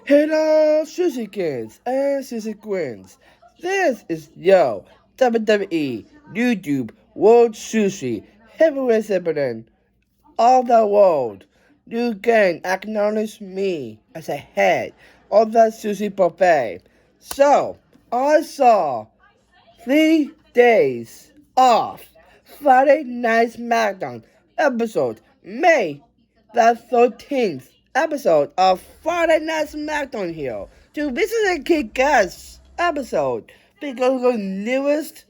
Hello, Sushi Kids and Sushi Queens. This is Yo, WWE, YouTube, World Sushi, Heavyweight Champion of the world. You can acknowledge me as a head of the sushi buffet. So, I saw 3 days off Friday Night Smackdown episode, May the 13th episode of Friday Night Smackdown here to visit a kick ass episode because the newest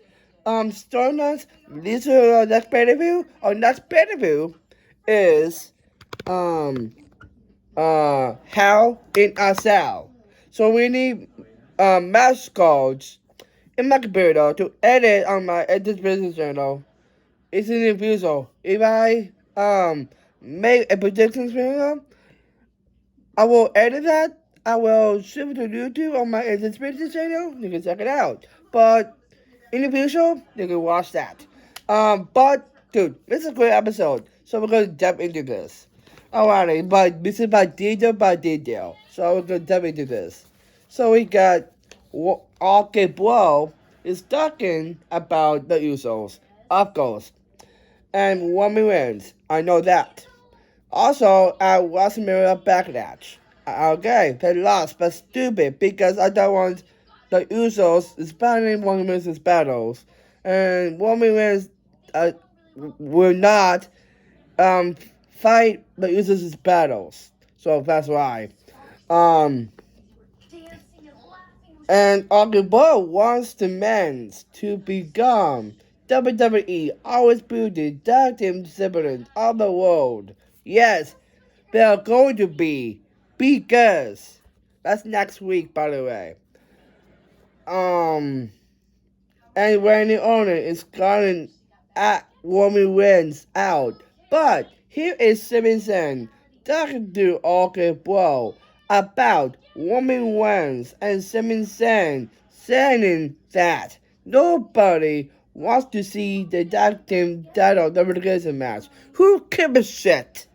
storylines released to the next pay-per-view or next pay-per-view is um Hell in a Cell. So we need match codes in my computer to edit on my edit business channel. It's in the visual. If I make a prediction video, I will edit that. I will ship it to YouTube on my edit business channel. You can check it out. But in the future, you can watch that. But dude, this is a great episode. So we're gonna jump into this. Alrighty, but this is by detail. So we're gonna jump into this. So we got Okay Bro is talking about the Usos, of course, and Roman Reigns. I know that. Also, at WrestleMania Backlash. Okay, they lost, but stupid because I don't want the Usos expanding Roman Reigns' battles, and Roman Reigns will not um fight the Usos' battles. So that's why. Um, and Akbar wants the men to become WWE always building tag team champions of the world. Yes, they are going to be because that's next week, by the way. And Randy Orton is calling at Roman Reigns out, but here is Simonson talking to OK Bro about Roman Reigns and Simonson saying that nobody wants to see the tag team title WWE match. Who gives a shit?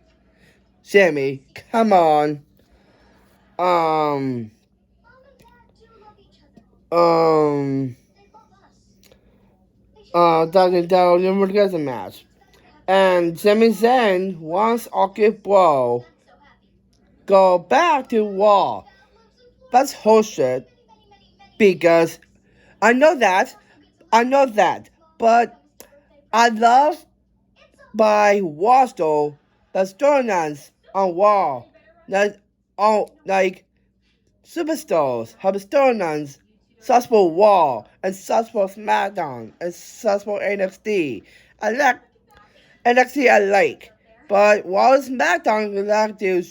Sammy, come on. Um, um, tag team title WWE match. And Sami Zayn wants OK Bro go back to Raw. That's horseshit because I know that, but I love by Wasto the storylines on Raw that all like superstars have storylines such for Raw and such for Smackdown and such for NXT. I like NXT I like, but while SmackDown would like to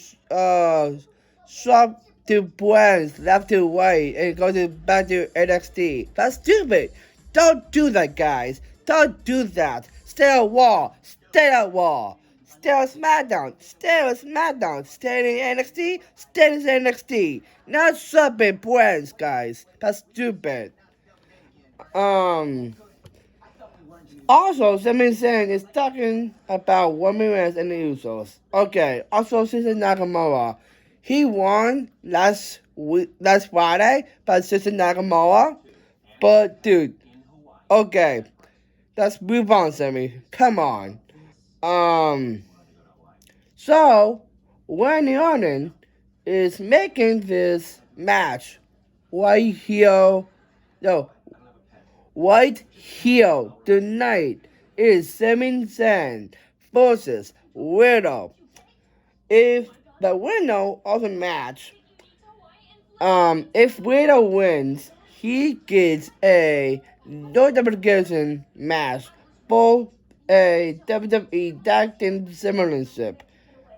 swap to brands left to right and go back to NXT. That's stupid. Don't do that, guys. Don't do that. Stay on Raw. Stay on Raw. Stay on SmackDown. Stay on SmackDown. Stay in NXT. Stay in NXT. Not swapping brands, guys. That's stupid. Um. Also, Sami Zayn is talking about Roman Reigns and the Usos. Okay, also Shinsuke Nakamura. He won last Friday by Shinsuke Nakamura. But, dude, okay, let's move on, Sammy. Come on. Um, so, Randy Orton is making this match right here. No, White Heel tonight is Sami Zayn versus Widow. If the winner of the match, if Widow wins, he gets a no double match for a WWE Tag Team Championship.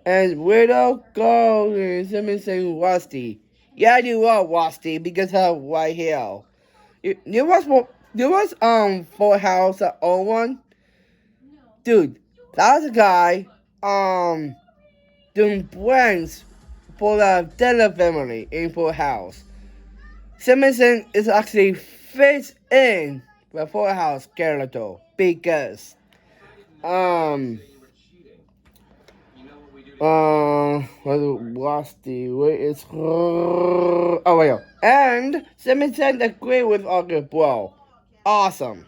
And Widow goes to Sami Zayn Rusty. Yeah, you are Rusty because of White Heel. There was Full House that old one, dude. That was a guy doing pranks for the Taylor family in Full House. Simonson is actually fits in the Full House character because um What's the way it's oh wait, and Simonson agree with Uncle Bro. Awesome.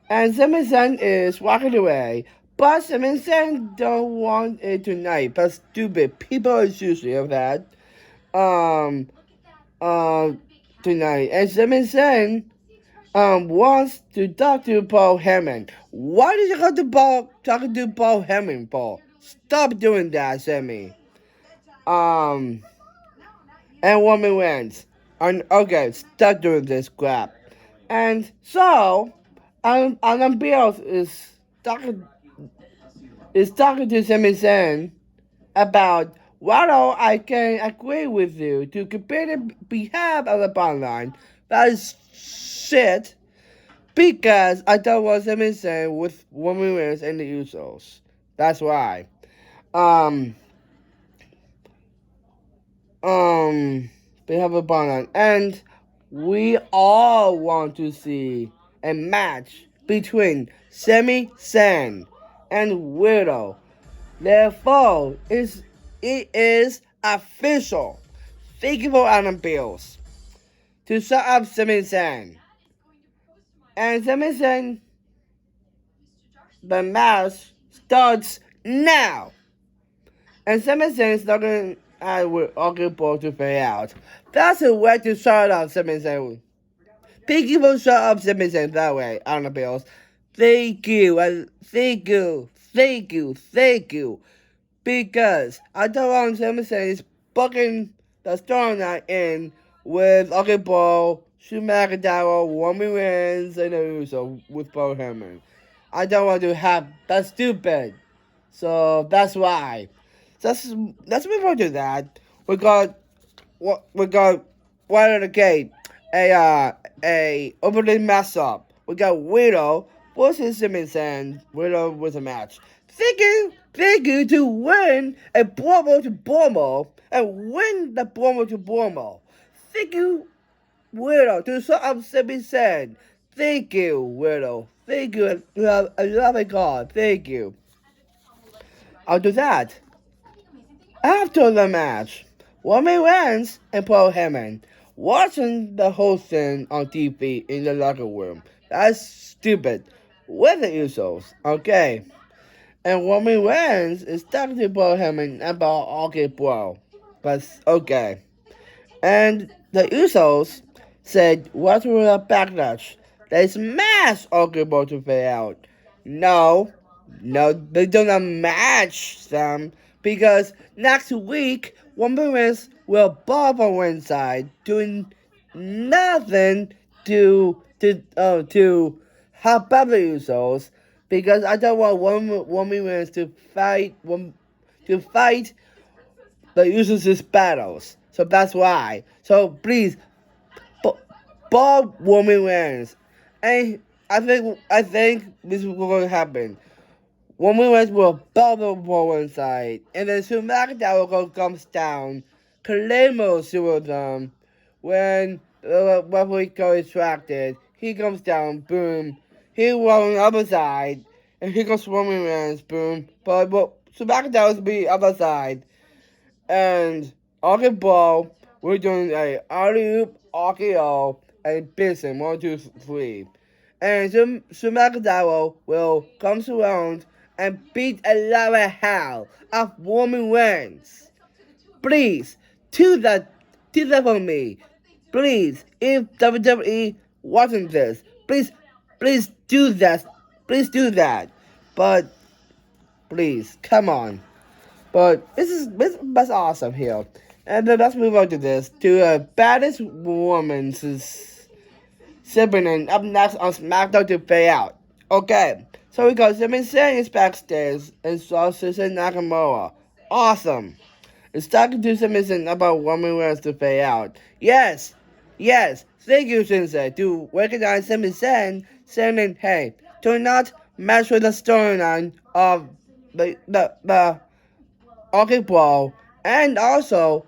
And Simonson is walking away, but Simonson don't want it tonight. But stupid people are usually of that. Um, tonight, and Simonson wants to talk to Paul Hammond. Why did you go to talking to Paul Hammond, Paul? Stop doing that, Sammy. Um, and woman wins. And okay, stop doing this crap. And so, Alan Beals is talking to Sammy Sen about whether I can agree with you to compare the behalf of the bond line. That is shit. Because I don't want Sammy Sen with woman wins and the Usos. That's why. Um, they have a bond, and we all want to see a match between Sami Zayn and Widow. Therefore, it is official. Thank you for Adam Bills to shut up Sami Zayn. And Sami Zayn, the match starts now. And Sami Zayn is not going with Uncle Ball to fade out. That's a way to shut up Sami Zayn. Thank you for shut up Sami Zayn that way, Anna Bills. Thank you, and thank you. Because I don't want Sami Zayn is booking the storyline in with Uncle Ball, Smackdown, Woman Wins, and also with Paul Heyman. I don't want to have that stupid. So that's why. Let's move on to that. We got right out of the gate a opening mess up. We got Widow versus Simmons and Widow with a match. Thank you to win a Bromo to Bromo and win the Bromo to Bromo. Thank you, Widow, to sort of Simmons and thank you, Widow. Thank you, I love it, God. Thank you. After that, after the match, Roman Reigns and Paul Heyman watching the whole thing on TV in the locker room. That's stupid. With the Usos, okay. And Roman Reigns is talking to Paul Heyman about okay, bro. But okay. And the Usos said, what will a backlash? They smash okay, bro to fade out. No, they don't match them because next week Roman Reigns will bob on one side doing nothing to help out the Usos because I don't want Roman Reigns to fight the Usos' battles. So that's why. So please, Bob Roman Reigns, and I think this is going to happen. Roman Reigns will bubble for one side, and then Smackdown comes down, Claymore with them. When the referee goes distracted, he comes down, boom. He will on the other side, and here comes Roman Reigns, boom. But Smackdown will be other side, and Augie Ball, we're doing a alley-oop, RKO, and Bison, 1, 2, 3. And Smackdown will come around and beat a lot of hell of Roman Reigns. Please, do that for me. Please, if WWE watching this, please do that. Please do that. But, please, come on. But that's awesome here. And then let's move on to this. To baddest woman's sibling up next on SmackDown to pay out. Okay, so we got Sami Zayn is backstage and saw Susan Nakamura. Awesome. It's talking to Sami Zayn about Roman Reigns to pay out. Yes. Thank you, Sensei, to recognize Sami Zayn, saying, hey, do not mess with the storyline of the Okay, Bro, and also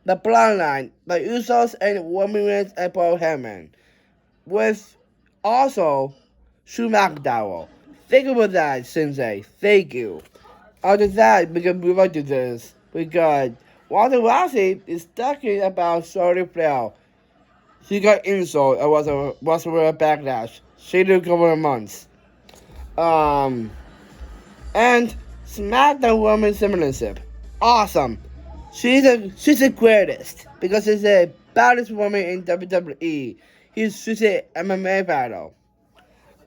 the Bloodline, the Usos and Roman Reigns and Paul Heyman, with also Smackdown. Thank you for that, Sensei. Thank you. After that, we can move on to this. We got Walter Rousey is talking about Shorty Flair. She got insult and was a backlash. She did a couple of months. Um, and Smackdown Woman Championship. Awesome. She's the greatest because she's the baddest woman in WWE. She's a MMA battle.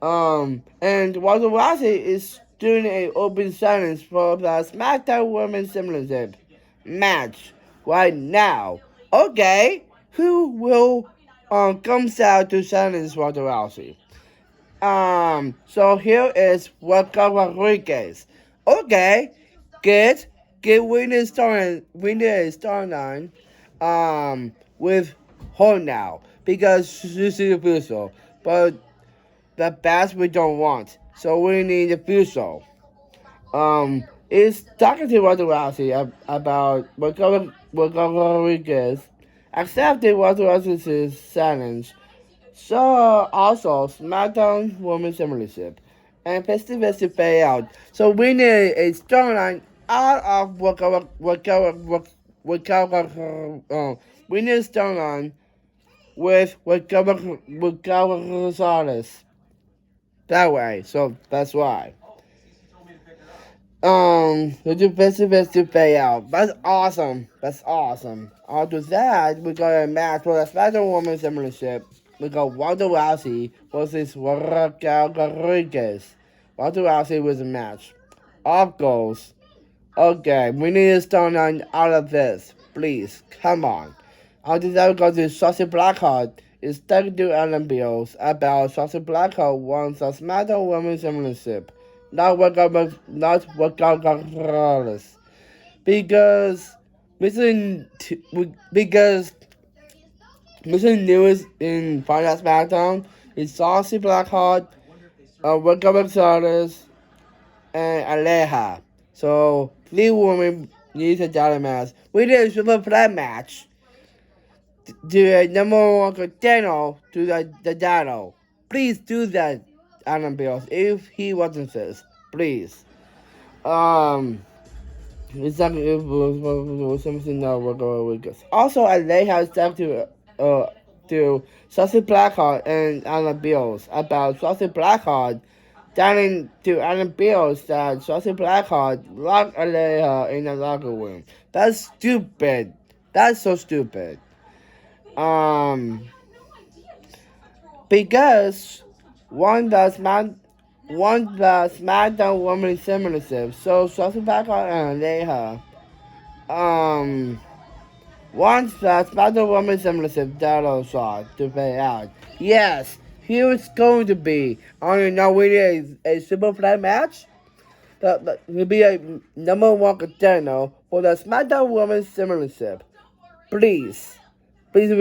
And Walter Rossi is doing a open challenge for the SmackDown Women's Championship match right now. Okay, who will comes out to challenge Walter Rossi? So here is Walter Rodriguez. Okay, get winning storyline with her now because she's the official. But the best we don't want. So we need a future. Is talking to Walter Rousey about what Rodriguez accepted Walter Rousey's challenge. So also SmackDown Women's Championship and face-to-face payout. So we need a storyline out of we need a storyline with Gonzalez. That way, so that's why. The best to pay out. That's awesome. That's awesome. After that, we got a match for the SmackDown Women's Championship. We got Walter Rousey versus Raquel Rodriguez. Walter Rousey was a match. Off goals. Okay, we need to start on out of this. Please, come on. After that, we go to Saucy Blackheart. It's talking to Alan Bills about Saucy Blackheart wants a SmackDown Women's Championship. Not workout regardless. Because because missing news in Final SmackDown is Saucy Blackheart, workout regardless, and Aleja. So 3 women need a title match. We did a super flat match. To a number 1 contender to the title. Please do that, Adam Bills, if he wasn't this. Please. Exactly if it was something that we're going with us. Also, Aleja has talked to Saucy Blackheart and Alan Bills about Saucy Blackheart telling to Alan Bills that Saucy Blackheart locked Aleja in the locker room. That's stupid. That's so stupid. Because one the SmackDown Women's Championship, so Saucy Blackheart and Aleja wants the SmackDown Women's Championship title shot to pay out. Yes, here it's going to be. I don't know really a super flat match. That will be a number 1 contender for the SmackDown Women's Championship. Please. Please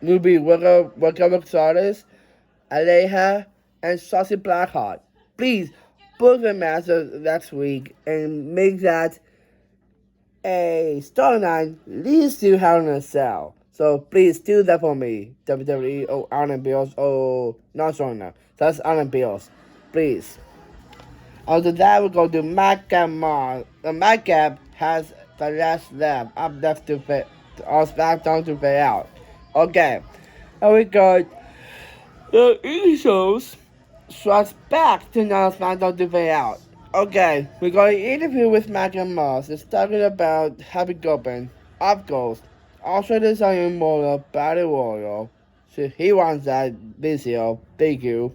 will be Raquel Starters, Aleja, and Saucy Blackheart. Please book the match next week and make that a storyline leads to Hell in a Cell. So please do that for me, WWE or Alan Bills or not storyline. That's Alan Bills. Please. After that, we go to Madcap Mars. The Madcap has the last lap up left to pay, or SmackDown to pay out. Okay, and we got the Usos struts back to now SmackDown to pay out. Okay, we got an interview with Madcap Mars. It's talking about Happy Corbin, Up Ghost, also designing more Battle Royal. So he wants that video. Thank you.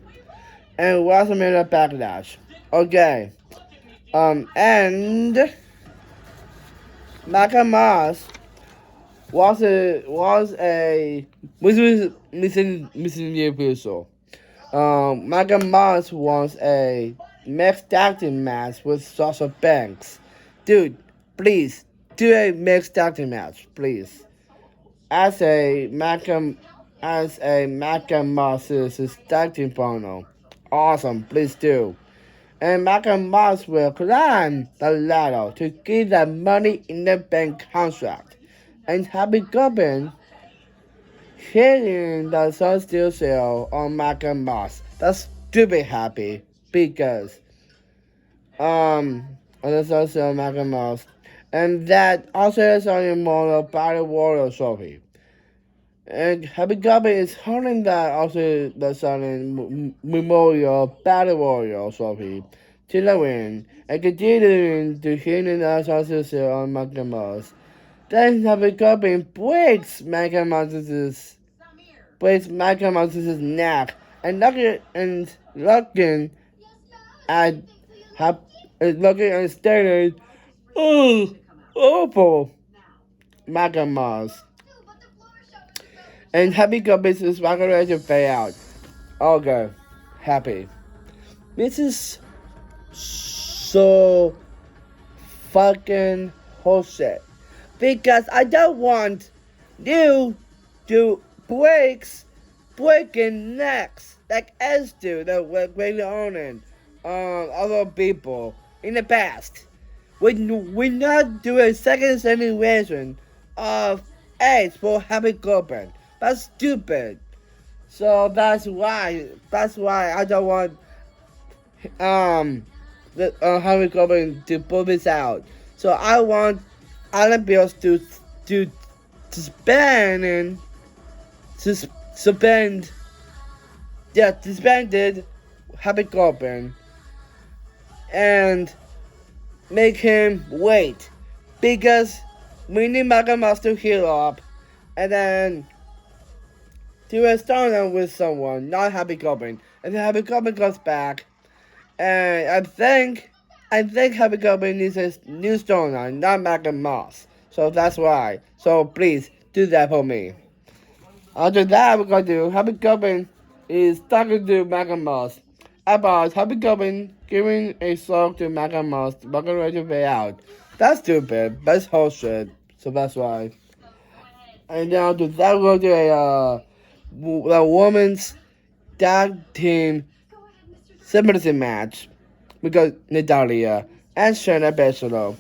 And WrestleMania Backlash. Okay. And Nakamura was missing the episode. Nakamura was a mixed tag team match with Sasha Banks. Dude, please do a mixed tag team match, please. As a Nakamura's tag team partner. Awesome, please do. And Nakamura will climb the ladder to get the Money in the Bank contract. And Happy Corbin hitting the Sun Steel Sale on Nakamura. That's stupid happy because on the social Michael Mouse. And that also is on your Mono Battle Warrior trophy. And Happy Goblin is holding that also the Sun Memorial Battle Warrior trophy to the win and continuing to hitting us also on Michael Mouse. Then Happy Goblin breaks Michael Mouse's neck and looking at looking and staring. Oh, awful, Michael Mouse. And Happy Goblins is not ready to fade out. Okay, happy. This is so fucking bullshit. Because I don't want you to breaking necks like us do that were greatly owning other people in the past. We not do a second generation of AIDS for Happy Goblin. That's stupid. So that's why I don't want Happy Goblin to pull this out. So I want Alan Bills to suspend and suspend suspended Happy Goblin and make him wait because we need Mega Mouse to heal up and then to restore them with someone, not Happy Goblin. And then Happy Goblin comes back, and I think Happy Goblin needs a new storyline, not Mega Mouse. So that's why. So please do that for me. After that, we're going to do Happy Goblin is talking to Mega Mouse about Happy Goblin giving a song to Mega Mouse, Mega ready to pay out. That's stupid. That's whole shit. So that's why. And then after that, we're going to do a women's tag team sympathy match. We got Natalia and Shayna Baszler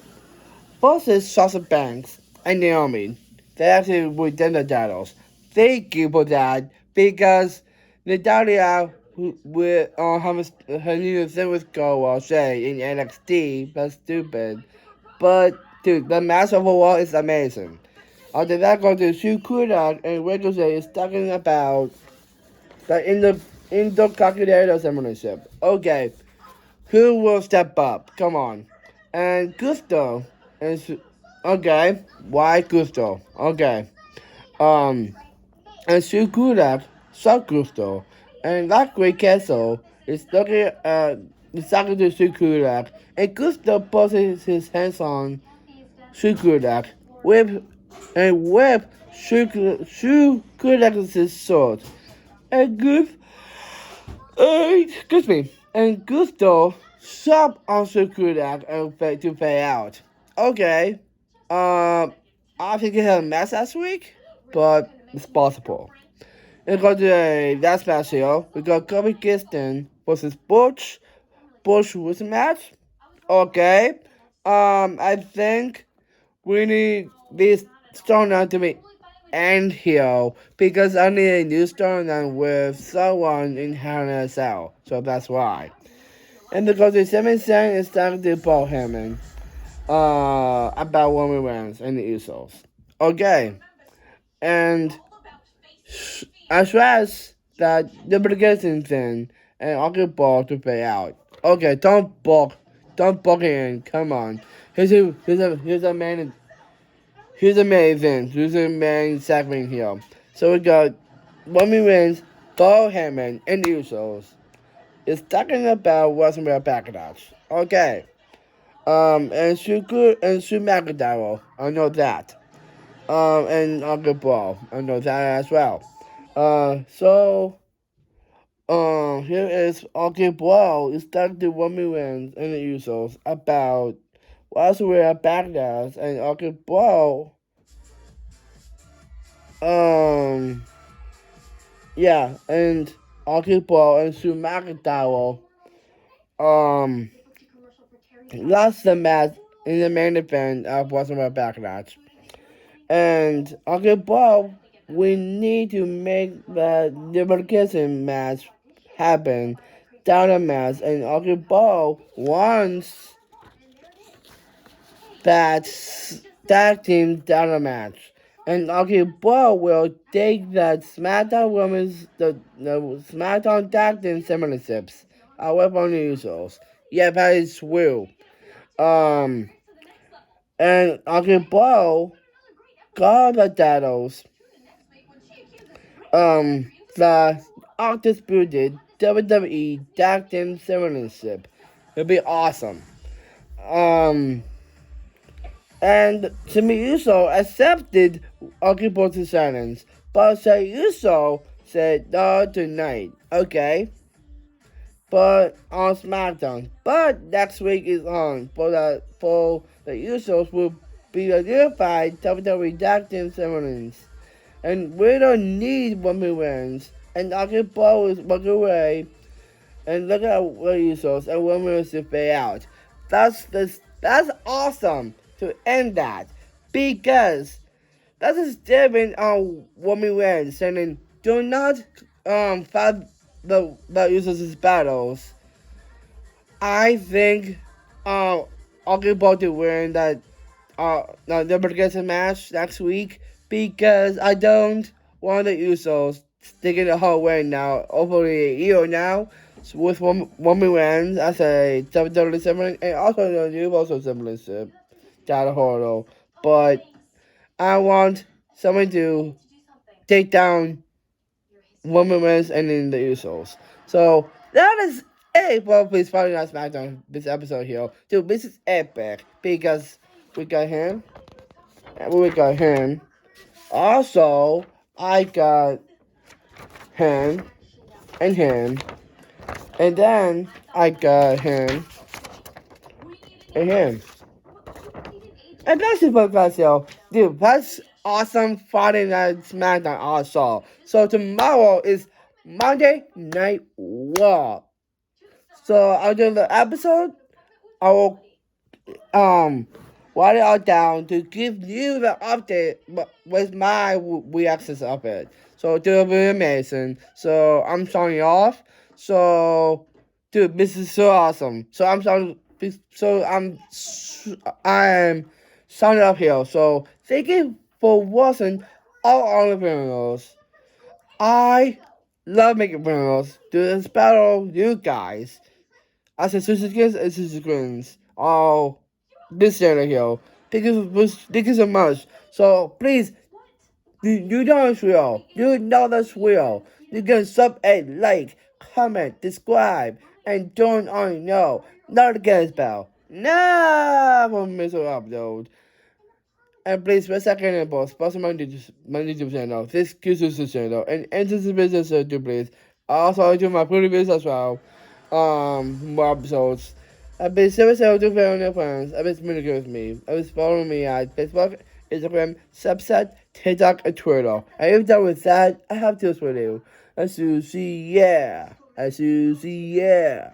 versus Sasha Banks and Naomi. They actually win the titles. Thank you for that because Natalia will have her new thing with Goa Shay in NXT. That's stupid. But dude, the match overall is amazing. After that, go to Shu Kudak and Ricochet is talking about the Intercontinental Championship. Okay, who will step up? Come on. And Gusto is okay. Why Gusto? Okay. And Shu Kudak saw Gusto. And that great castle is looking at is talking to Shu Kudak. And Gusto puts his hands on Shu Kudak whip Shu Kudak's sword. And excuse me. And Gusto shot on Shu Kudak and to pay out. Okay. I think he had a match last week, but it's possible. We got to a last match here. We got Kobe Kingston versus Butch. Butch with a match. Okay. I think we need this storyline to be end here because I need a new storyline with someone in Hell in a Cell. So that's why. And because the 7 cent is talking to Paul Heyman about Roman Reigns and the Usos. Okay. And I stress that the beginning thing and Uncle Ball to pay out. Okay, don't bulk in. Come on. Here's a man. Here's a main event. Here's a main segment here. So we got Roman Reigns, Paul Heyman, and the Usos. It's talking about WrestleMania Backlash. Okay. And Sue McIntyre. I know that. And Uncle Ball. I know that as well. Here is Uncle Ball. It's talking to Roman Reigns and the Usos about WrestleMania Backlash, and Uncle Ball. Yeah, and Uncle Ball and Sue McIntyre. Lost the match in the main event of WrestleMania Backlash. And Uncle Bob, we need to make the Liberation match happen. Down the match, and Uncle Bob wants that's tag team title match. And okay, Bo will take the SmackDown Women's the SmackDown Tag Team Championships away from the Usos. Yeah, that is true. Um, and okay, Bo got the titles. The undisputed WWE Tag Team Championship. It'll be awesome. Um, and Jimmy Uso accepted Akibo's challenge, but Jey Uso said no tonight. Okay, but on SmackDown. But next week is on for the Usos will be the unified WWE Tag Team Champions. And we don't need women wins. And Akibo is walking away and look at what Usos and women to pay out. That's awesome to end that because that's a statement on women wins saying do not fight the Usos' battles. I think Akibo to win that the Nebraska match next week because I don't want the Usos sticking the whole way now, over a year now, with one wins as a WWE sibling and also the new also championship, that hurdle. But I want someone to take down women wins and then the Usos. So that is it for please following us back on this episode here. Dude, this is epic because we got him. And we got him. Also, I got him and him. And then I got him and him. And that's the podcast, yo. Dude, that's awesome Friday Night SmackDown also. So tomorrow is Monday Night Raw. So after the episode, I will write it all down to give you the update with my reactions of it. So it'll be amazing. So I'm signing off. So dude, this is so awesome. So I'm signing. So I'm signing up here. So thank you for watching all the videos. I love making videos. To inspire you guys. I said Sushi Skins and Sushi Skins. Oh, this channel here. Thank you so much. So please, you know it's real. You know that's real. You can sub and like, comment, subscribe, and don't on know notification bell. Never miss an upload. And please, for a second and boss, sponsor my YouTube channel. This Sushi channel and enter the business too, please. Also, I do my previous as well. More episodes. I've been super to family and friends. I've been communicating with me. I've been following me at Facebook, Instagram, Snapchat, TikTok, and Twitter. And if done with that, I have tips for you. A Sushi, yeah. A Sushi, yeah.